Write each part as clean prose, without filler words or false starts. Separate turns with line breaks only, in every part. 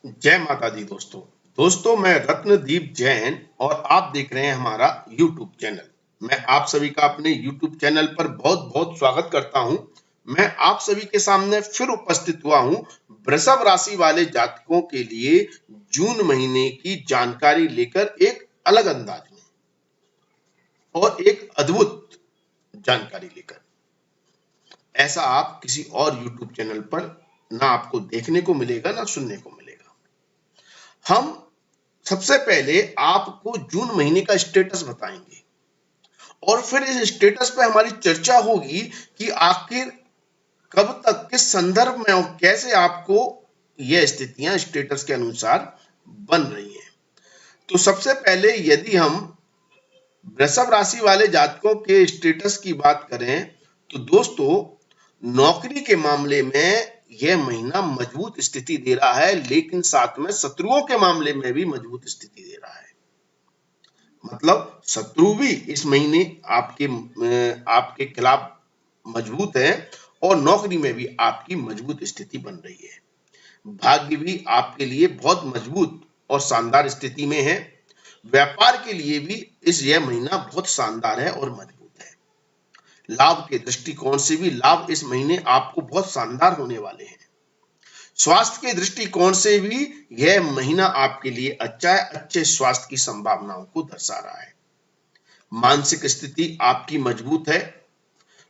जय माता दी दोस्तों मैं रत्नदीप जैन और आप देख रहे हैं हमारा YouTube चैनल। मैं आप सभी का अपने YouTube चैनल पर बहुत स्वागत करता हूं। मैं आप सभी के सामने फिर उपस्थित हुआ हूं वृषभ राशि वाले जातकों के लिए जून महीने की जानकारी लेकर एक अलग अंदाज में और एक अद्भुत जानकारी लेकर। ऐसा आप किसी और YouTube चैनल पर ना आपको देखने को मिलेगा ना सुनने को मिलेगा। हम सबसे पहले आपको जून महीने का स्टेटस बताएंगे और फिर इस स्टेटस पे हमारी चर्चा होगी कि आखिर कब तक किस संदर्भ में और कैसे आपको यह स्थितियां स्टेटस के अनुसार बन रही हैं। तो सबसे पहले यदि हम वृषभ राशि वाले जातकों के स्टेटस की बात करें तो दोस्तों नौकरी के मामले में यह महीना मजबूत स्थिति दे रहा है, लेकिन साथ में शत्रुओं के मामले में भी मजबूत स्थिति दे रहा है। मतलब शत्रु भी इस महीने आपके खिलाफ मजबूत है और नौकरी में भी आपकी मजबूत स्थिति बन रही है। भाग्य भी आपके लिए बहुत मजबूत और शानदार स्थिति में है। व्यापार के लिए भी यह महीना बहुत शानदार है और मजबूत है। लाभ के दृष्टिकोण से भी लाभ इस महीने आपको बहुत शानदार होने वाले हैं। स्वास्थ्य के दृष्टिकोण से भी यह महीना आपके लिए अच्छा है, अच्छे स्वास्थ्य की संभावनाओं को दर्शा रहा है। मानसिक स्थिति आपकी मजबूत है।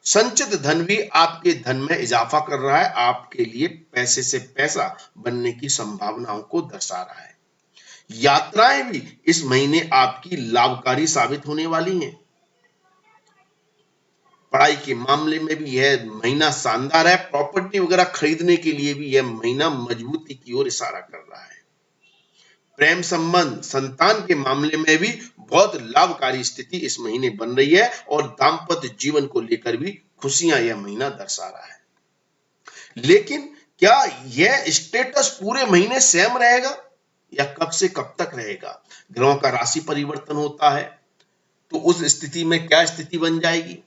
संचित धन भी आपके धन में इजाफा कर रहा है, आपके लिए पैसे से पैसा बनने की संभावनाओं को दर्शा रहा है। यात्राएं भी इस महीने आपकी लाभकारी साबित होने वाली हैं। पढ़ाई के मामले में भी यह महीना शानदार है। प्रॉपर्टी वगैरह खरीदने के लिए भी यह महीना मजबूती की ओर इशारा कर रहा है। प्रेम संबंध संतान के मामले में भी बहुत लाभकारी स्थिति इस महीने बन रही है और दाम्पत्य जीवन को लेकर भी खुशियां यह महीना दर्शा रहा है। लेकिन क्या यह स्टेटस पूरे महीने सेम रहेगा या कब से कब तक रहेगा? ग्रहों का राशि परिवर्तन होता है तो उस स्थिति में क्या स्थिति बन जाएगी?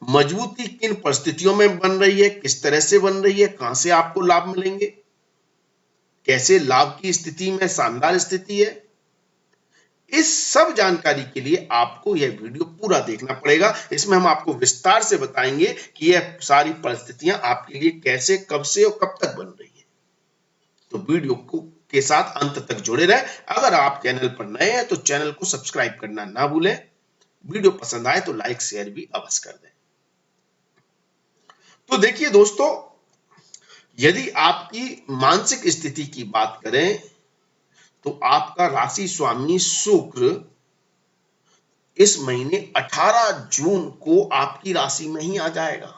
मजबूती किन परिस्थितियों में बन रही है, किस तरह से बन रही है, कहां से आपको लाभ मिलेंगे, कैसे लाभ की स्थिति में शानदार स्थिति है, इस सब जानकारी के लिए आपको यह वीडियो पूरा देखना पड़ेगा। इसमें हम आपको विस्तार से बताएंगे कि यह सारी परिस्थितियां आपके लिए कैसे, कब से और कब तक बन रही है। तो वीडियो को के साथ अंत तक जुड़े रहे। अगर आप चैनल पर नए हैं तो चैनल को सब्सक्राइब करना ना भूलें। वीडियो पसंद आए तो लाइक शेयर भी अवश्य कर दें। तो देखिए दोस्तों, यदि आपकी मानसिक स्थिति की बात करें तो आपका राशि स्वामी शुक्र इस महीने 18 जून को आपकी राशि में ही आ जाएगा।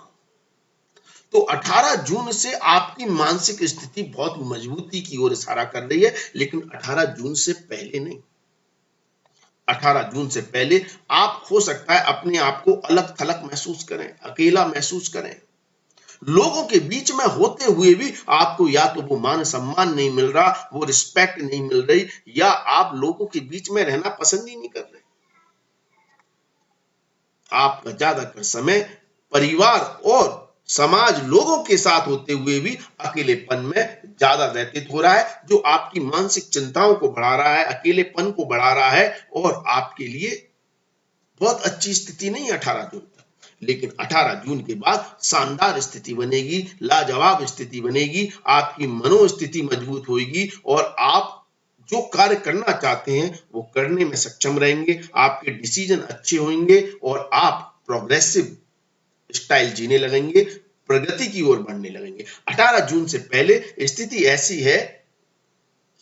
तो 18 जून से आपकी मानसिक स्थिति बहुत मजबूती की ओर इशारा कर रही है, लेकिन 18 जून से पहले नहीं। 18 जून से पहले आप हो सकता है अपने आप को अलग थलग महसूस करें, अकेला महसूस करें। लोगों के बीच में होते हुए भी आपको या तो वो मान सम्मान नहीं मिल रहा, वो रिस्पेक्ट नहीं मिल रही, या आप लोगों के बीच में रहना पसंद ही नहीं कर रहे। आपका ज्यादातर समय परिवार और समाज लोगों के साथ होते हुए भी अकेलेपन में ज्यादा व्यतीत हो रहा है, जो आपकी मानसिक चिंताओं को बढ़ा रहा है, अकेलेपन को बढ़ा रहा है और आपके लिए बहुत अच्छी स्थिति नहीं है 18 जून तक। लेकिन 18 जून के बाद शानदार स्थिति बनेगी, लाजवाब स्थिति बनेगी, आपकी मनोस्थिति मजबूत होगी और आप जो कार्य करना चाहते हैं वो करने में सक्षम रहेंगे। आपके डिसीजन अच्छे होंगे और आप प्रोग्रेसिव स्टाइल जीने लगेंगे, प्रगति की ओर बढ़ने लगेंगे। 18 जून से पहले स्थिति ऐसी है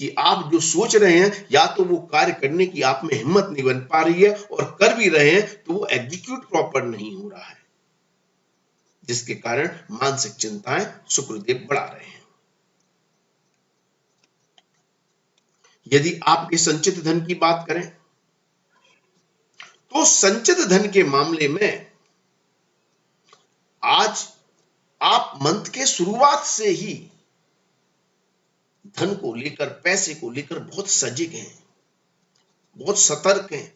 कि आप जो सोच रहे हैं या तो वो कार्य करने की आप में हिम्मत नहीं बन पा रही है, और कर भी रहे हैं तो वो एग्जीक्यूट प्रॉपर नहीं हो रहा है, जिसके कारण मानसिक चिंताएं शुक्रदेव बढ़ा रहे हैं। यदि आपके संचित धन की बात करें तो संचित धन के मामले में आज आप मंथ के शुरुआत से ही धन को लेकर, पैसे को लेकर बहुत सजग हैं, बहुत सतर्क हैं।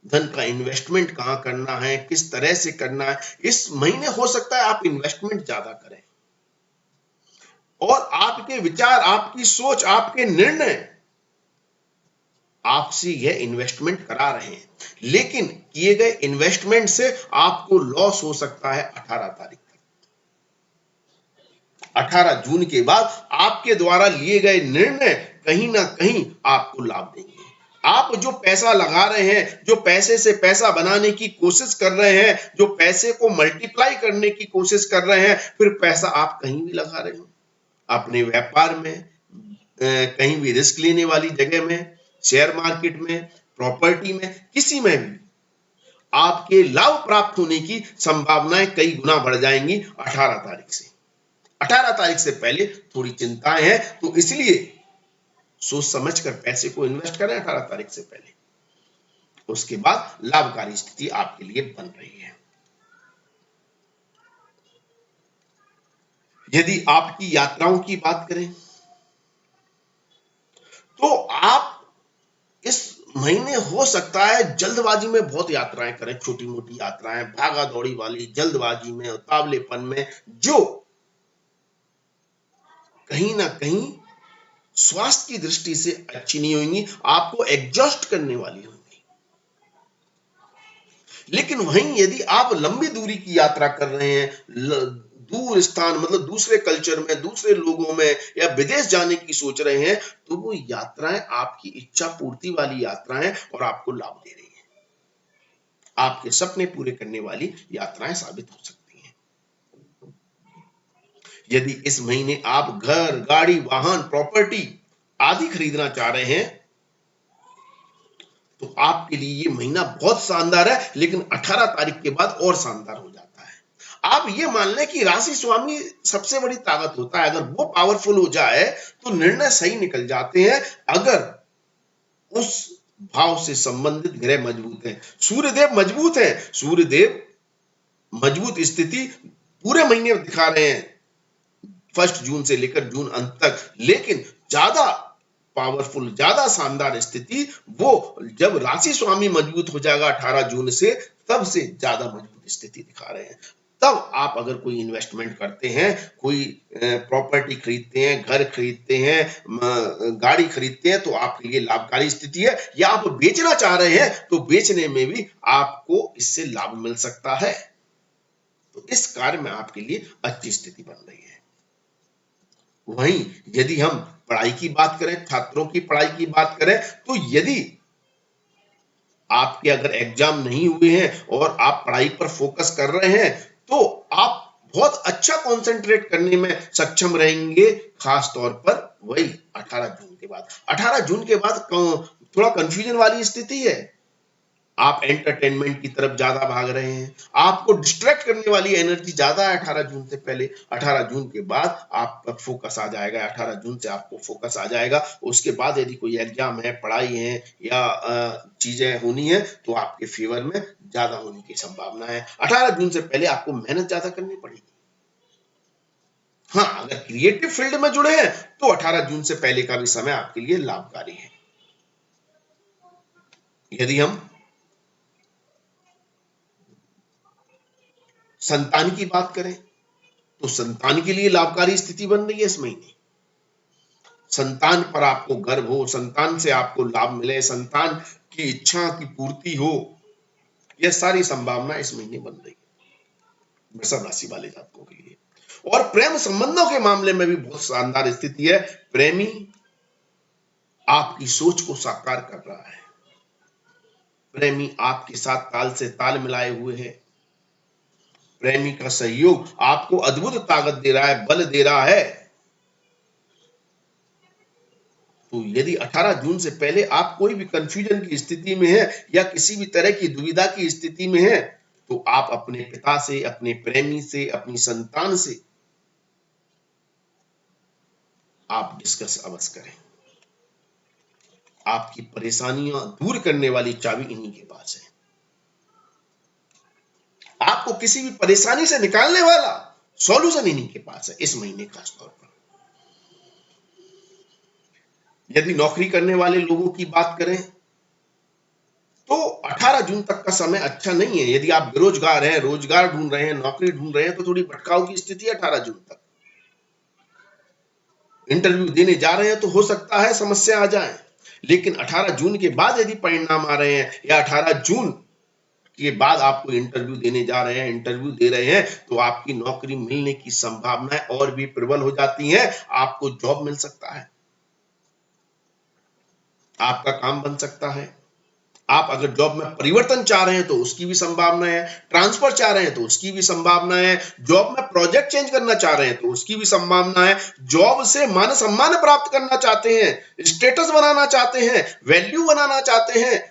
धन का इन्वेस्टमेंट कहां करना है, किस तरह से करना है। इस महीने हो सकता है आप इन्वेस्टमेंट ज्यादा करें और आपके विचार, आपकी सोच, आपके निर्णय आपसे यह इन्वेस्टमेंट करा रहे हैं, लेकिन किए गए इन्वेस्टमेंट से आपको लॉस हो सकता है 18 तारीख तक। 18 जून के बाद आपके द्वारा लिए गए निर्णय कहीं ना कहीं आपको लाभ देंगे। आप जो पैसा लगा रहे हैं, जो पैसे से पैसा बनाने की कोशिश कर रहे हैं, जो पैसे को मल्टीप्लाई करने की कोशिश कर रहे हैं, फिर पैसा आप कहीं भी लगा रहे हो, अपने व्यापार में, कहीं भी रिस्क लेने वाली जगह में, शेयर मार्केट में, प्रॉपर्टी में, किसी में भी आपके लाभ प्राप्त होने की संभावनाएं कई गुना बढ़ जाएंगी 18 तारीख से। 18 तारीख से पहले थोड़ी चिंताएं हैं, तो इसलिए सोच समझकर पैसे को इन्वेस्ट करें 18 तारीख से पहले। उसके बाद लाभकारी स्थिति आपके लिए बन रही है। यदि आपकी यात्राओं की बात करें तो आप इस महीने हो सकता है जल्दबाजी में बहुत यात्राएं करें, छोटी मोटी यात्राएं, भागा दौड़ी वाली, जल्दबाजी में, उतावलेपन में, जो कहीं ना कहीं स्वास्थ्य की दृष्टि से अच्छी नहीं होंगी, आपको एग्जॉस्ट करने वाली होंगी। लेकिन वहीं यदि आप लंबी दूरी की यात्रा कर रहे हैं, दूर स्थान मतलब दूसरे कल्चर में, दूसरे लोगों में, या विदेश जाने की सोच रहे हैं, तो वो यात्राएं आपकी इच्छा पूर्ति वाली यात्राएं और आपको लाभ दे रही हैं। आपके सपने पूरे करने वाली यात्राएं साबित हो सकती हैं। यदि इस महीने आप घर, गाड़ी, वाहन, प्रॉपर्टी आदि खरीदना चाह रहे हैं तो आपके लिए ये महीना बहुत शानदार है, लेकिन 18 तारीख के बाद और शानदार हो जाता है। आप ये मान लें कि राशि स्वामी सबसे बड़ी ताकत होता है, अगर वो पावरफुल हो जाए तो निर्णय सही निकल जाते हैं, अगर उस भाव से संबंधित ग्रह मजबूत है, सूर्यदेव मजबूत है। सूर्यदेव मजबूत स्थिति पूरे महीने दिखा रहे हैं, 1 जून से लेकर जून अंत तक, लेकिन ज्यादा पावरफुल, ज्यादा शानदार स्थिति वो जब राशि स्वामी मजबूत हो जाएगा 18 जून से, तब से ज्यादा मजबूत स्थिति दिखा रहे हैं। तब आप अगर कोई इन्वेस्टमेंट करते हैं, कोई प्रॉपर्टी खरीदते हैं, घर खरीदते हैं, गाड़ी खरीदते हैं, तो आपके लिए लाभकारी स्थिति है। या आप बेचना चाह रहे हैं तो बेचने में भी आपको इससे लाभ मिल सकता है। तो इस कार्य में आपके लिए अच्छी स्थिति बन रही है। वहीं यदि हम पढ़ाई की बात करें, छात्रों की पढ़ाई की बात करें, तो यदि आपके अगर एग्जाम नहीं हुए हैं और आप पढ़ाई पर फोकस कर रहे हैं, तो आप बहुत अच्छा कंसंट्रेट करने में सक्षम रहेंगे, खास तौर पर वही 18 जून के बाद। 18 जून के बाद थोड़ा कंफ्यूजन वाली स्थिति है, आप एंटरटेनमेंट की तरफ ज्यादा भाग रहे हैं, आपको डिस्ट्रैक्ट करने वाली एनर्जी ज्यादा है 18 जून से पहले। 18 जून के बाद आप पर फोकस आ जाएगा, 18 जून से आपको फोकस आ जाएगा। उसके बाद यदि कोई एग्जाम है, पढ़ाई है या चीजें होनी है, तो आपके फेवर में ज्यादा होने की संभावना है। 18 जून से पहले आपको मेहनत ज्यादा करनी पड़ेगी। हाँ, अगर क्रिएटिव फील्ड में जुड़े हैं तो 18 जून से पहले का भी समय आपके लिए लाभकारी है। यदि हम संतान की बात करें तो संतान के लिए लाभकारी स्थिति बन रही है इस महीने। संतान पर आपको गर्व हो, संतान से आपको लाभ मिले, संतान की इच्छा की पूर्ति हो, यह सारी संभावना इस महीने बन रही है वृषभ राशि वाले जातकों के लिए। और प्रेम संबंधों के मामले में भी बहुत शानदार स्थिति है। प्रेमी आपकी सोच को साकार कर रहा है, प्रेमी आपके साथ ताल से ताल मिलाए हुए है, प्रेमी का सहयोग आपको अद्भुत ताकत दे रहा है, बल दे रहा है। तो यदि 18 जून से पहले आप कोई भी कंफ्यूजन की स्थिति में है या किसी भी तरह की दुविधा की स्थिति में है, तो आप अपने पिता से, अपने प्रेमी से, अपनी संतान से आप डिस्कस अवश्य करें। आपकी परेशानियां दूर करने वाली चाबी इन्हीं के पास है। आपको किसी भी परेशानी से निकालने वाला सॉल्यूशन इन्हीं के पास है इस महीने खास तौर पर। यदि नौकरी करने वाले लोगों की बात करें तो 18 जून तक का समय अच्छा नहीं है। यदि आप बेरोजगार हैं, रोजगार ढूंढ रहे हैं, नौकरी ढूंढ रहे हैं, तो थोड़ी भटकाव की स्थिति है 18 जून तक। इंटरव्यू देने जा रहे हैं तो हो सकता है समस्या आ जाए, लेकिन 18 जून के बाद यदि परिणाम आ रहे हैं या 18 जून के बाद आपको इंटरव्यू देने जा रहे हैं, इंटरव्यू दे रहे हैं, तो आपकी नौकरी मिलने की संभावनाएं और भी प्रबल हो जाती हैं। आपको जॉब मिल सकता है, आपका काम बन सकता है। आप अगर जॉब में परिवर्तन चाह रहे हैं तो उसकी भी संभावना है, ट्रांसफर चाह रहे हैं तो उसकी भी संभावना है, जॉब में प्रोजेक्ट चेंज करना चाह रहे हैं तो उसकी भी संभावना है, जॉब से मान सम्मान प्राप्त करना चाहते हैं, स्टेटस बनाना चाहते हैं, वैल्यू बनाना चाहते हैं,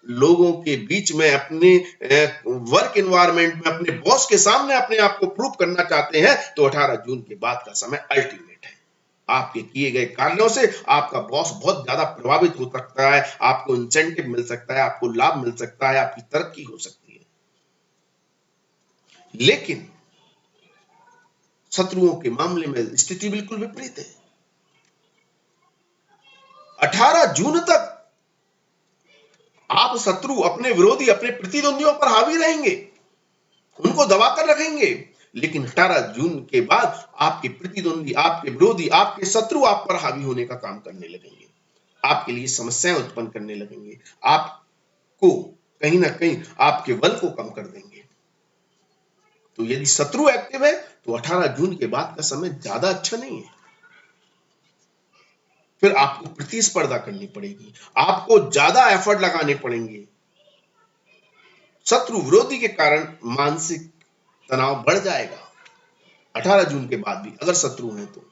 लोगों के बीच में अपने वर्क एनवायरनमेंट में अपने बॉस के सामने अपने आप को प्रूव करना चाहते हैं, तो 18 जून के बाद का समय अल्टीमेट है। आपके किए गए कार्यों से आपका बॉस बहुत ज्यादा प्रभावित हो सकता है, आपको इंसेंटिव मिल सकता है, आपको लाभ मिल सकता है, आपकी तरक्की हो सकती है। लेकिन शत्रुओं के मामले में स्थिति बिल्कुल विपरीत है। 18 जून तक आप शत्रु, अपने विरोधी, अपने प्रतिद्वंदियों पर हावी रहेंगे, उनको दबाकर रखेंगे, लेकिन 18 जून के बाद आपके प्रतिद्वंदी, आपके विरोधी, आपके शत्रु आप पर हावी होने का काम करने लगेंगे, आपके लिए समस्याएं उत्पन्न करने लगेंगे, आपको कहीं ना कहीं आपके बल को कम कर देंगे। तो यदि शत्रु एक्टिव है तो 18 जून के बाद का समय ज्यादा अच्छा नहीं है। फिर आपको प्रतिस्पर्धा करनी पड़ेगी, आपको ज्यादा एफर्ट लगाने पड़ेंगे। शत्रु विरोधी के कारण मानसिक तनाव बढ़ जाएगा 18 जून के बाद भी अगर शत्रु हैं तो।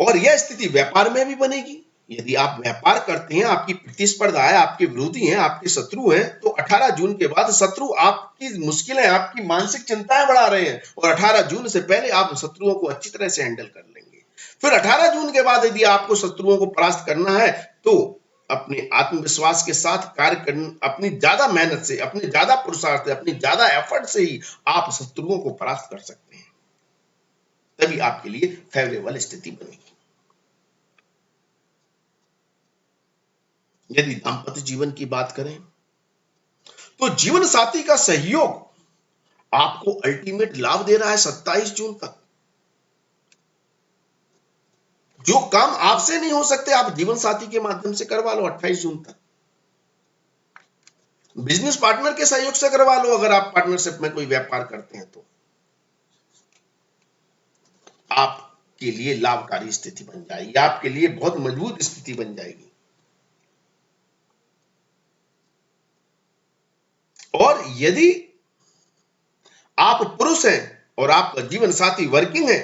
और यह स्थिति व्यापार में भी बनेगी। यदि आप व्यापार करते हैं, आपकी प्रतिस्पर्धा है, आपके विरोधी हैं, आपके शत्रु हैं, तो 18 जून के बाद शत्रु आपकी मुश्किलें, आपकी मानसिक चिंताएं बढ़ा रहे हैं, और 18 जून से पहले आप शत्रुओं को अच्छी तरह से हैंडल कर लेंगे। फिर 18 जून के बाद यदि आपको शत्रुओं को परास्त करना है तो अपने आत्मविश्वास के साथ कार्य करना, अपनी ज्यादा मेहनत से, अपने ज्यादा पुरुषार्थ से, अपनी ज्यादा एफर्ट से ही आप शत्रुओं को परास्त कर सकते हैं। तभी आपके लिए फेवरेबल स्थिति बनेगी। यदि दांपत्य जीवन की बात करें तो जीवन साथी का सहयोग आपको अल्टीमेट लाभ दे रहा है 27 जून तक। जो काम आपसे नहीं हो सकते आप जीवन साथी के माध्यम से करवा लो 28 जून तक। बिजनेस पार्टनर के सहयोग से करवा लो, अगर आप पार्टनरशिप में कोई व्यापार करते हैं तो आपके लिए लाभकारी स्थिति बन जाएगी, आपके लिए बहुत मजबूत स्थिति बन जाएगी। और यदि आप पुरुष हैं और आपका जीवन साथी वर्किंग है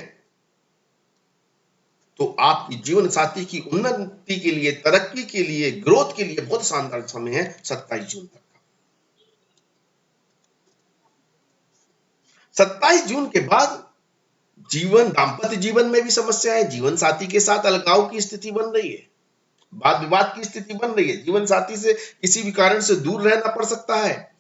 तो आपकी जीवन साथी की उन्नति के लिए, तरक्की के लिए, ग्रोथ के लिए बहुत शानदार समय है 27 जून तक का। 27 जून के बाद जीवन, दांपत्य जीवन में भी समस्या है, जीवन साथी के साथ अलगाव की स्थिति बन रही है, वाद विवाद की स्थिति बन रही है, जीवन साथी से किसी भी कारण से दूर रहना पड़ सकता है।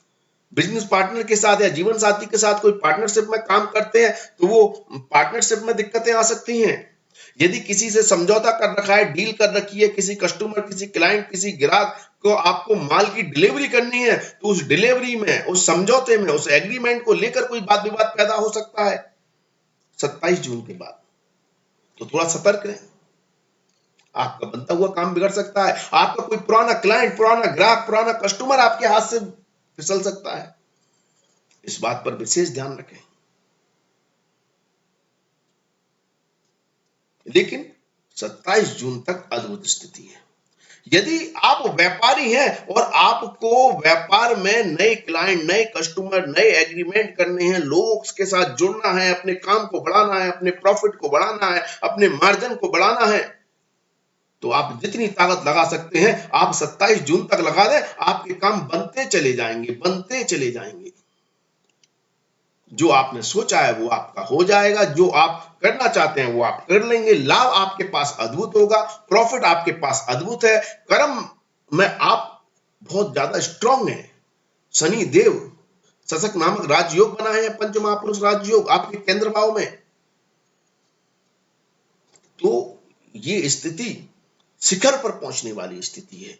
बिजनेस पार्टनर के साथ या जीवन साथी के साथ कोई पार्टनरशिप में काम करते हैं तो वो पार्टनरशिप में दिक्कतें आ सकती हैं। यदि किसी से समझौता कर रखा है, डील कर रखी है, किसी कस्टमर, किसी क्लाइंट, किसी ग्राहक को आपको माल की डिलीवरी करनी है, तो उस डिलीवरी में, उस समझौते में, उस एग्रीमेंट को लेकर कोई वाद विवाद पैदा हो सकता है 27 जून के बाद। तो थोड़ा सतर्क रहें, आपका बनता हुआ काम बिगड़ सकता है, आपका कोई पुराना क्लाइंट, पुराना ग्राहक, पुराना कस्टमर आपके हाथ से फिसल सकता है। इस बात पर विशेष ध्यान रखें। लेकिन 27 जून तक अद्भुत स्थिति है। यदि आप व्यापारी हैं और आपको व्यापार में नए क्लाइंट, नए कस्टमर, नए एग्रीमेंट करने हैं, लोगों के साथ जुड़ना है, अपने काम को बढ़ाना है, अपने प्रॉफिट को बढ़ाना है, अपने मार्जिन को बढ़ाना है, तो आप जितनी ताकत लगा सकते हैं आप 27 जून तक लगा दें, आपके काम बनते चले जाएंगे, बनते चले जाएंगे। जो आपने सोचा है वो आपका हो जाएगा, जो आप करना चाहते हैं वो आप कर लेंगे, लाभ आपके पास अद्भुत होगा, प्रॉफिट आपके पास अद्भुत है, कर्म में आप बहुत ज्यादा स्ट्रांग हैं। शनि देव शशक नामक राजयोग बना है, पंच महापुरुष राजयोग आपके केंद्र भाव में। तो ये स्थिति शिखर पर पहुंचने वाली स्थिति है,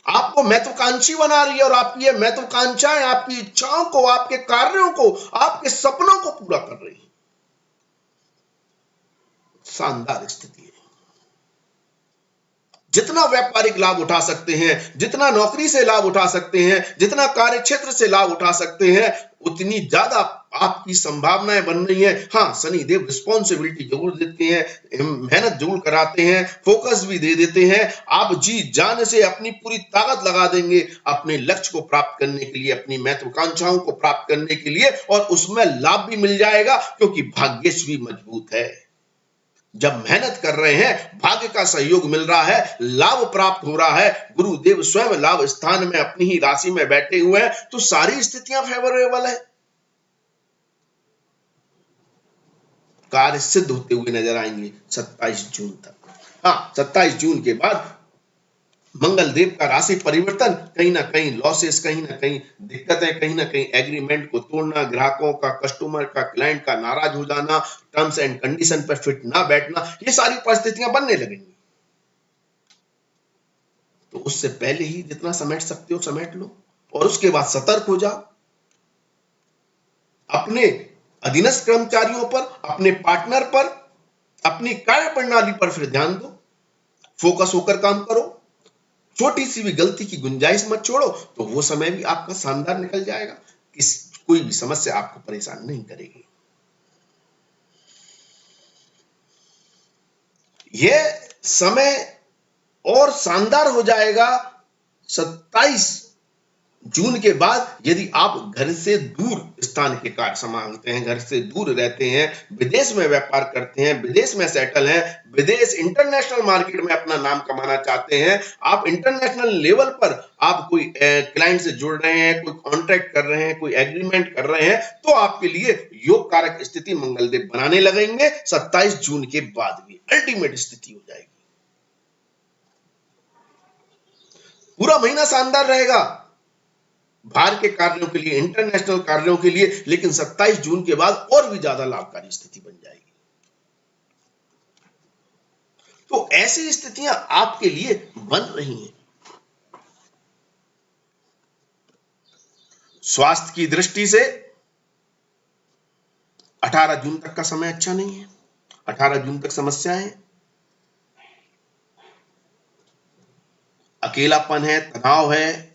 आपको महत्वाकांक्षी बना रही है, और आपकी ये महत्वाकांक्षाएं आपकी इच्छाओं को, आपके कार्यों को, आपके सपनों को पूरा कर रही है। शानदार स्थिति है। जितना व्यापारिक लाभ उठा सकते हैं, जितना नौकरी से लाभ उठा सकते हैं, जितना कार्य क्षेत्र से लाभ उठा सकते हैं, उतनी ज्यादा आपकी संभावनाएं बन रही हैं। हाँ, शनिदेव रिस्पॉन्सिबिलिटी जरूर देते हैं, मेहनत जरूर कराते हैं, फोकस भी दे देते हैं। आप जी जान से अपनी पूरी ताकत लगा देंगे अपने लक्ष्य को प्राप्त करने के लिए, अपनी महत्वाकांक्षाओं को प्राप्त करने के लिए, और उसमें लाभ भी मिल जाएगा क्योंकि भाग्यश भी मजबूत है। जब मेहनत कर रहे हैं, भाग्य का सहयोग मिल रहा है, लाभ प्राप्त हो रहा है, गुरुदेव स्वयं लाभ स्थान में अपनी ही राशि में बैठे हुए हैं, तो सारी स्थितियां फेवरेबल है। कार्य सिद्ध होते हुए नजर आएंगे 27 जून तक। हाँ, 27 जून के बाद मंगल देव का राशि परिवर्तन, कहीं ना कहीं लॉसेस, कहीं ना कहीं दिक्कतें, कहीं ना कहीं एग्रीमेंट को तोड़ना, ग्राहकों का, कस्टमर का, क्लाइंट का नाराज हो जाना, टर्म्स एंड कंडीशन पर फिट ना बैठना, ये सारी परिस्थितियां बनने लगेंगी। तो उससे पहले ही जितना समेट सकते हो समेट लो, और उसके बाद सतर्क हो जाओ। अपने अधीनस्थ कर्मचारियों पर, अपने पार्टनर पर, अपनी कार्य प्रणाली पर फिर ध्यान दो, फोकस होकर काम करो। छोटी सी भी गलती की गुंजाइश मत छोड़ो, तो वो समय भी आपका शानदार निकल जाएगा। कोई भी समस्या आपको परेशान नहीं करेगी। यह समय और शानदार हो जाएगा 27 जून के बाद यदि आप घर से दूर स्थान के कार्य संभालते हैं, घर से दूर रहते हैं, विदेश में व्यापार करते हैं, विदेश में सेटल हैं, विदेश इंटरनेशनल मार्केट में अपना नाम कमाना चाहते हैं, आप इंटरनेशनल लेवल पर आप कोई क्लाइंट से जुड़ रहे हैं, कोई कॉन्ट्रैक्ट कर रहे हैं, कोई एग्रीमेंट कर रहे हैं, तो आपके लिए योग कारक स्थिति मंगलदेव बनाने लगेंगे। 27 जून के बाद भी अल्टीमेट स्थिति हो जाएगी। पूरा महीना शानदार रहेगा बाहर के कार्यों के लिए, इंटरनेशनल कार्यों के लिए, लेकिन 27 जून के बाद और भी ज्यादा लाभकारी स्थिति बन जाएगी। तो ऐसी स्थितियां आपके लिए बन रही हैं। स्वास्थ्य की दृष्टि से 18 जून तक का समय अच्छा नहीं है। 18 जून तक समस्याएं हैं, अकेलापन है, तनाव है,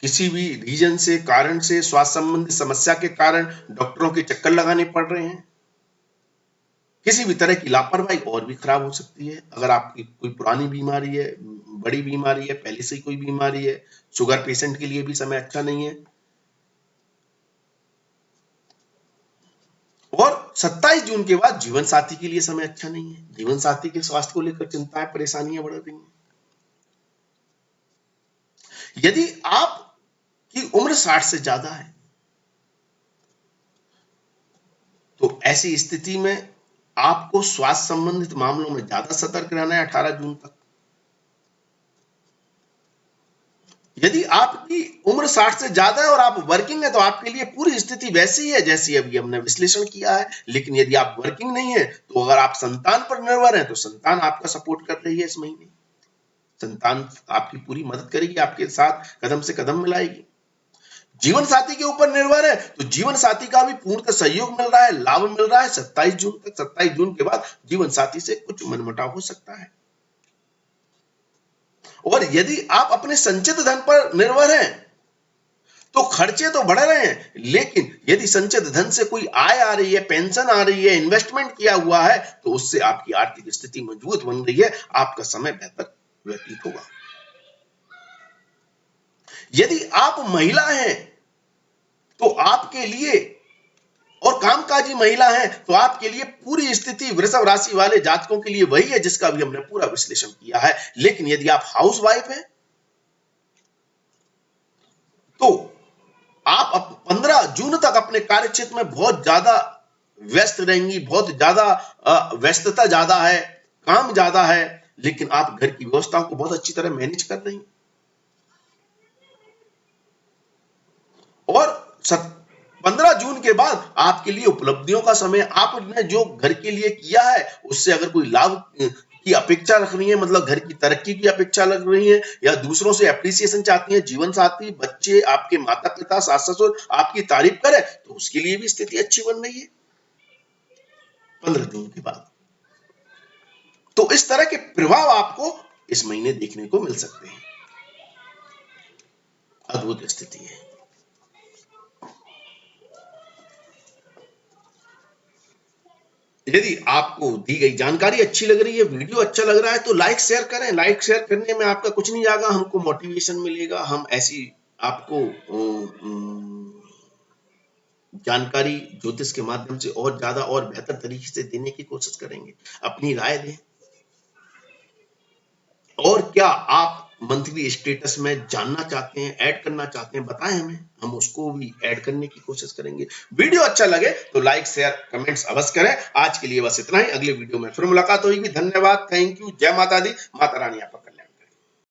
किसी भी रीजन से, कारण से, स्वास्थ्य संबंधी समस्या के कारण डॉक्टरों के चक्कर लगाने पड़ रहे हैं। किसी भी तरह की लापरवाही और भी खराब हो सकती है। अगर आपकी कोई पुरानी बीमारी है, बड़ी बीमारी है, पहले से ही कोई बीमारी है, शुगर पेशेंट के लिए भी समय अच्छा नहीं है। और 27 जून के बाद जीवन साथी के लिए समय अच्छा नहीं है। जीवन साथी के स्वास्थ्य को लेकर चिंताएं, परेशानियां बढ़ रही हैं। यदि आपकी उम्र 60 से ज्यादा है, तो ऐसी स्थिति में आपको स्वास्थ्य संबंधित मामलों में ज्यादा सतर्क रहना है 18 जून तक। यदि आपकी उम्र 60 से ज्यादा है और आप वर्किंग है, तो आपके लिए पूरी स्थिति वैसी है जैसी अभी हमने विश्लेषण किया है। लेकिन यदि आप वर्किंग नहीं है, तो अगर आप संतान पर निर्भर हैं, तो संतान आपका सपोर्ट कर रही है इस महीने। संतान आपकी पूरी मदद करेगी, आपके साथ कदम से कदम मिलाएगी। जीवन साथी के ऊपर निर्भर है, तो जीवन साथी का भी पूर्णतः सहयोग मिल रहा है, लाभ मिल रहा है 27 जून तक। 27 जून के बाद जीवन साथी से कुछ मनमुटाव हो सकता है। और यदि आप अपने संचित धन पर निर्भर हैं, तो खर्चे तो बढ़ रहे हैं, लेकिन यदि संचित धन से कोई आय आ रही है, पेंशन आ रही है, इन्वेस्टमेंट किया हुआ है, तो उससे आपकी आर्थिक स्थिति मजबूत बन रही है, आपका समय बेहतर व्यतीत होगा। यदि आप महिला हैं, तो आपके लिए, और कामकाजी महिला है, तो आपके लिए पूरी स्थिति वृषभ राशि वाले जातकों के लिए वही है जिसका भी हमने पूरा विश्लेषण किया है। लेकिन यदि आप हाउस वाइफ हैं, तो आप 15 जून तक अपने कार्य क्षेत्र में बहुत ज्यादा व्यस्त रहेंगी, बहुत ज्यादा व्यस्तता ज्यादा है, काम ज्यादा है, लेकिन आप घर की व्यवस्थाओं को बहुत अच्छी तरह मैनेज कर रही हैं। और 15 जून के बाद आपके लिए उपलब्धियों का समय, आपने जो घर के लिए किया है उससे अगर कोई लाभ की अपेक्षा रख रही है, मतलब घर की तरक्की की अपेक्षा लग रही है, या दूसरों से एप्रिसिएशन चाहती है, जीवन साथी, बच्चे, आपके माता पिता, सास ससुर आपकी तारीफ करे, तो उसके लिए भी स्थिति अच्छी बन रही है। 15 दिनों के बाद। तो इस तरह के प्रभाव आपको इस महीने देखने को मिल सकते हैं। अद्भुत स्थिति है। यदि आपको दी गई जानकारी अच्छी लग रही है, वीडियो अच्छा लग रहा है, तो लाइक शेयर करें। लाइक शेयर करने में आपका कुछ नहीं जाएगा, हमको मोटिवेशन मिलेगा। हम ऐसी आपको जानकारी ज्योतिष के माध्यम से और ज्यादा और बेहतर तरीके से देने की कोशिश करेंगे। अपनी राय दें। और क्या आप मंथली स्टेटस में जानना चाहते हैं, ऐड करना चाहते हैं, बताएं हमें, हम उसको भी ऐड करने की कोशिश करेंगे। वीडियो अच्छा लगे तो लाइक शेयर कमेंट्स अवश्य करें। आज के लिए बस इतना ही। अगले वीडियो में फिर मुलाकात होगी। धन्यवाद, थैंक यू, जय माता दी, माता रानी आपका